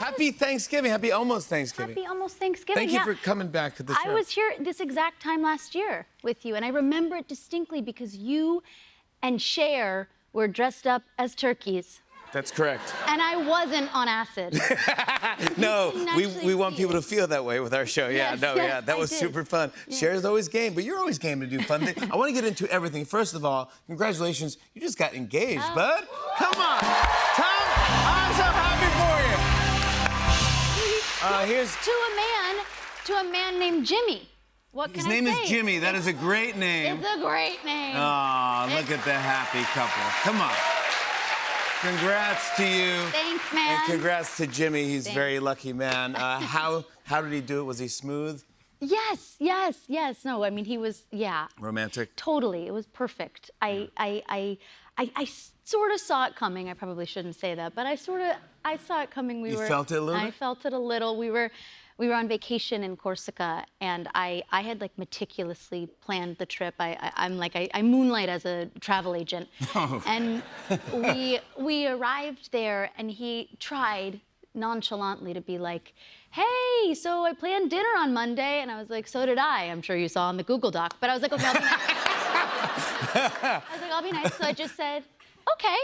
Happy Thanksgiving. Happy almost Thanksgiving. Happy almost Thanksgiving. Thank you for coming back to the show. I was here this exact time last year with you, and I remember it distinctly because you and Cher were dressed up as turkeys. That's correct. And I wasn't on acid. No, we want people to feel that way with our show. Yes, That was I did. super fun. Yeah. Cher's always game, but you're always game to do fun things. I want to get into everything. First of all, congratulations. You just got engaged, bud. Come on. Tom, I'm so happy for you. Here's... To a man named Jimmy. What can His I name say? is Jimmy. That is a great name. It's a great name. Oh, look at the happy couple. Come on. Congrats to you. Thanks, man. And congrats to Jimmy. He's a Thanks. very lucky man. How did he do it? Was he smooth? Yes. No, I mean, he was, yeah. Romantic? Totally. It was perfect. I sort of saw it coming. I probably shouldn't say that, but I saw it coming. You felt it a little I bit? felt it a little. We were on vacation in Corsica, and I had like meticulously planned the trip. I moonlight as a travel agent. Oh. And we arrived there, and he tried nonchalantly to be like, hey, so I planned dinner on Monday. And I was like, so did I. I'm sure you saw on the Google Doc. But I was like, okay, I'll be nice. I was like, I'll be nice. So I just said, okay.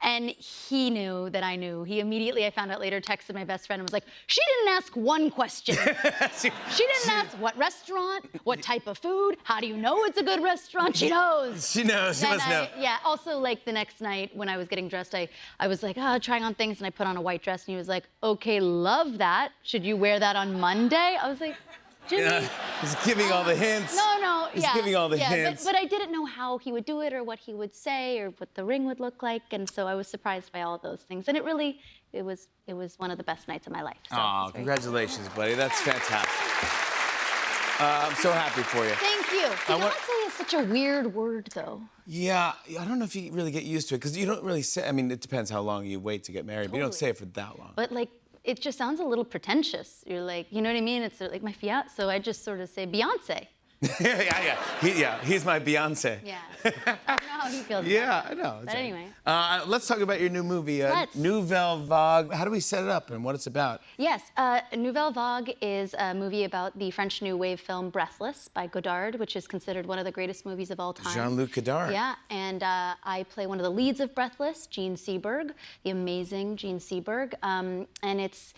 And he knew that I knew. He immediately, I found out later, texted my best friend and was like, she didn't ask one question. She didn't ask what restaurant, what type of food, how do you know it's a good restaurant? She knows. She knows. She must know. Yeah, also like the next night when I was getting dressed, I was like, trying on things, and I put on a white dress, and he was like, okay, love that. Should you wear that on Monday? I was like, Jimmy. He's giving all the hints. No, He's giving all the hints. But I didn't know how he would do it or what he would say or what the ring would look like, and so I was surprised by all of those things. And it was one of the best nights of my life. So Oh, congratulations, buddy. That's fantastic. I'm so happy for you. Thank you. Fiancé is such a weird word, though. Yeah, I don't know if you really get used to it, because you don't really say, I mean, it depends how long you wait to get married, but you don't say it for that long. But like, it just sounds a little pretentious. You're like, you know what I mean? It's like my fiancé, so I just sort of say Beyonce. He's my Beyonce. Yeah. I don't know how he feels. Yeah, I know. But anyway. Let's talk about your new movie, Let's. Nouvelle Vague. How do we set it up and what it's about? Yes, Nouvelle Vague is a movie about the French New Wave film Breathless by Godard, which is considered one of the greatest movies of all time. Jean-Luc Godard. Yeah, and I play one of the leads of Breathless, Jean Seberg, the amazing Jean Seberg. And it's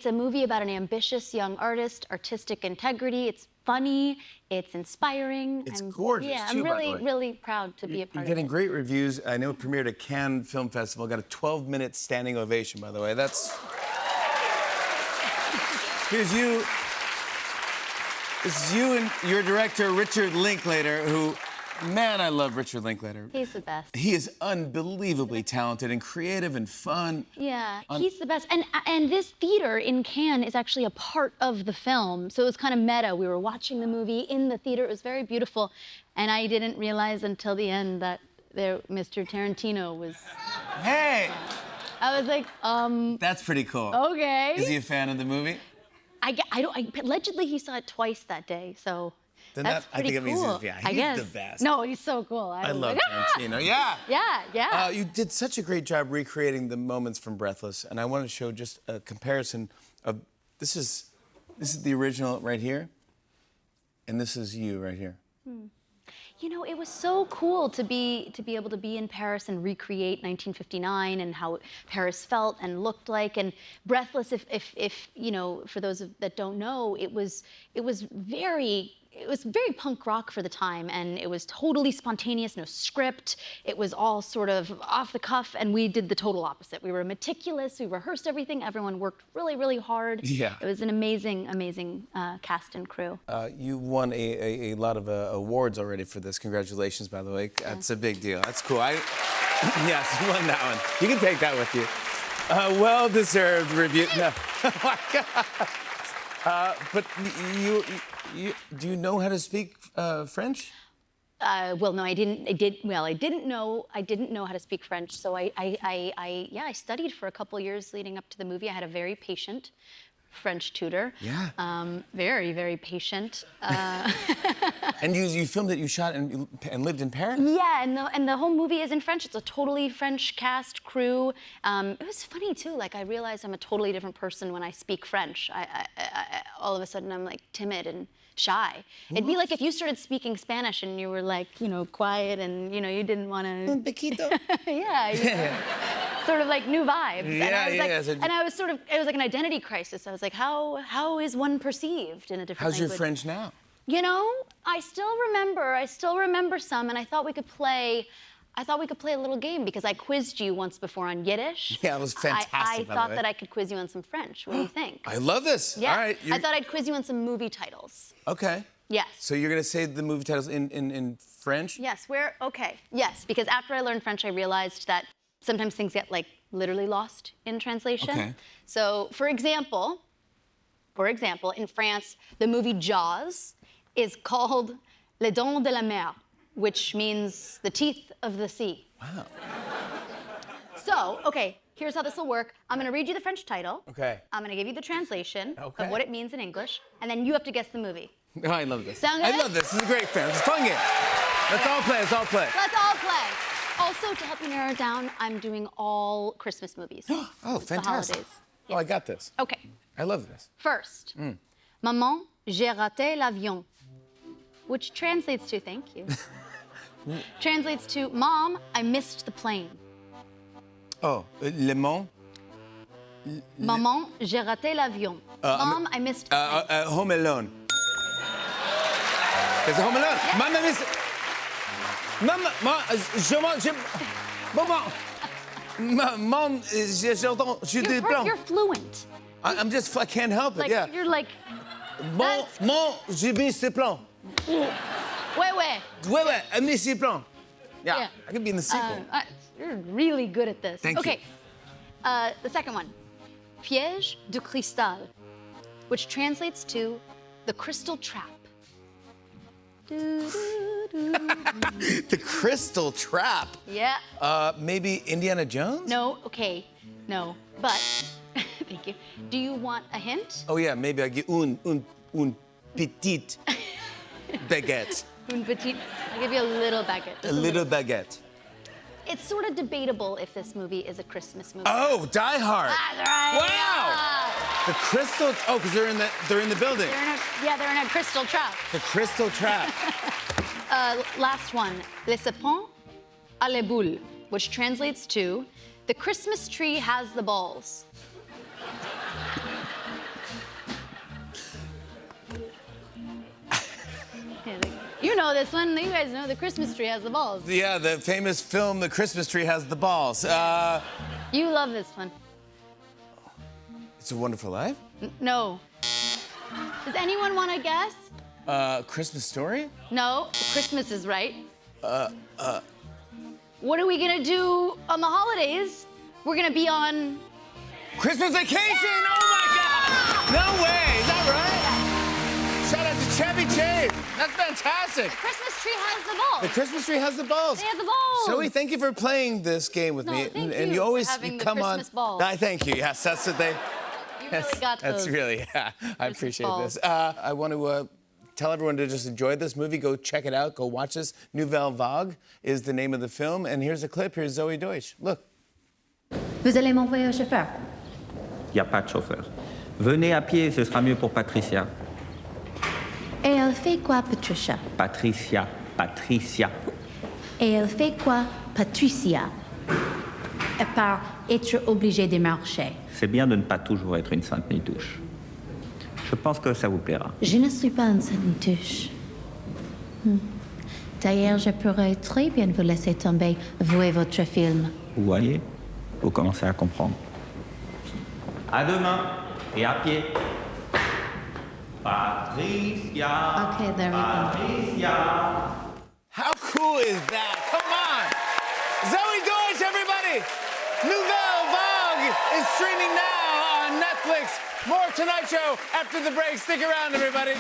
a movie about an ambitious young artist, artistic integrity. It's funny, it's inspiring. It's gorgeous, Yeah, too, I'm by the way. really proud to be a part You're of getting it. great reviews. I know it premiered at Cannes Film Festival. Got a 12-minute standing ovation, by the way. Here's you. This is you and your director, Richard Linklater, who, man, I love Richard Linklater. He's the best. He is unbelievably talented and creative and fun. Yeah, he's the best. And this theater in Cannes is actually a part of the film, so it was kind of meta. We were watching the movie in the theater. It was very beautiful, and I didn't realize until the end that Mr. Tarantino was... Hey! I was like, That's pretty cool. okay. Is he a fan of the movie? Allegedly, he saw it twice that day, so... Then That's I think pretty it means cool. he's the best. No, he's so cool. I was love like, Tarantino. Yeah. Yeah. You did such a great job recreating the moments from Breathless, and I want to show just a comparison of this is the original right here, and this is you right here. You know, it was so cool to be able to be in Paris and recreate 1959 and how Paris felt and looked like. And Breathless, if you know, for those that don't know, it was very punk rock for the time, and it was totally spontaneous, no script. It was all sort of off the cuff, and we did the total opposite. We were meticulous, we rehearsed everything, everyone worked really hard. Yeah. It was an amazing cast and crew. You won a lot of awards already for this. Congratulations, by the way. That's a big deal. That's cool. Yes, you won that one. You can take that with you. Well-deserved review. No. Oh my God. But do you know how to speak French? Well, no, I didn't. I didn't know how to speak French. So I studied for a couple years leading up to the movie. I had a very patient French tutor. Yeah. Very, very patient. And you filmed it, you shot and lived in Paris? Yeah, and the whole movie is in French. It's a totally French cast, crew. It was funny too. Like I realized I'm a totally different person when I speak French. I all of a sudden I'm like timid and shy. It'd be like if you started speaking Spanish and you were like, quiet and you didn't want to. Un poquito. Yeah. Sort of like new vibes. Yeah, and I was sort of, it was like an identity crisis. I was like, how is one perceived in a different How's language? your French now? I still remember some, and I thought we could play a little game because I quizzed you once before on Yiddish. Yeah, it was fantastic, I by the thought way. that I could quiz you on some French. What do you think? I love this. Yeah. All right. I thought I'd quiz you on some movie titles. Okay. Yes. So you're gonna say the movie titles in French? Yes, okay. Yes, because after I learned French, I realized that sometimes things get like literally lost in translation. Okay. So, for example, in France, the movie Jaws is called Les Dents de la Mer, which means the teeth of the sea. Wow. So, okay, here's how this will work. I'm gonna read you the French title. Okay. I'm gonna give you the translation Okay. of what it means in English, and then you have to guess the movie. Oh, I love this. Sound I good? love this. This is a great film. It's a fun game. Let's all play. Let's all play. Let's all play. Also, to help you narrow it down, I'm doing all Christmas movies. Oh, It's the fantastic. holidays. Oh, I got this. Okay. I love this. First, Maman, j'ai raté l'avion, which translates to, thank you, translates to, Mom, I missed the plane. Oh, Le Mans. Maman, j'ai raté l'avion. Mom, I missed the plane. Home Alone. Is it Home Alone? Yeah. Maman, You're fluent. I can't help it, Like, yeah. you're like, Mon, j'ai mis ce plan. wait. Ouais, I mis ce plan. Yeah, Yeah. I could be in the sequel. You're really good at this. Thank you. Okay. The second one, Piège de cristal, which translates to the crystal trap. The Crystal Trap. Yeah. Maybe Indiana Jones? No. Okay. No. But thank you. Do you want a hint? Oh yeah, maybe I get un petite baguette. Une petite. I'll give you a little baguette. A little baguette. It's sort of debatable if this movie is a Christmas movie. Oh, Die Hard. That's right. Wow. The Crystal. Oh, because they're in the building. They're in a crystal trap. The Crystal Trap. Last one, Le sapin à la boule, which translates to the Christmas tree has the balls. You know this one. You guys know the Christmas tree has the balls. Yeah, the famous film The Christmas Tree Has the Balls. You love this one. It's a Wonderful Life. No. Does anyone want to guess? Christmas Story. No. Christmas is right. What are we gonna do on the holidays? We're gonna be on. Christmas Vacation. Oh my God. No way. Is that right? Shout out to Chevy Chase. That's fantastic. Christmas tree has the balls. The Christmas Tree Has the Balls. They have the balls. Zoe, thank you for playing this game with No, me. thank and you you always for having the come Christmas on. balls. I thank you. Yes, that's what they. You really got That's those. really, yeah. I appreciate balls. this. I want to tell everyone to just enjoy this movie. Go check it out. Go watch this. Nouvelle Vague is the name of the film. And here's a clip. Here's Zoe Deutsch. Look. Vous allez m'envoyer un chauffeur. Il n'y a pas de chauffeur. Venez à pied, ce sera mieux pour Patricia. Et elle fait quoi, Patricia? Patricia. Et elle fait quoi, Patricia? À part être obligée de marcher. C'est bien de ne pas toujours être une sainte nitouche. Je pense que ça vous plaira. Je ne suis pas une touche. D'ailleurs, je pourrais très bien vous laisser tomber, vous et votre film. Vous voyez? Vous commencez à comprendre. À demain et à pied. Patricia. Okay, there we go. Patricia. How cool is that? Come on. Zoe Deutsch, everybody. Nouvelle Vague is streaming now on Netflix. More Tonight Show after the break. Stick around, everybody.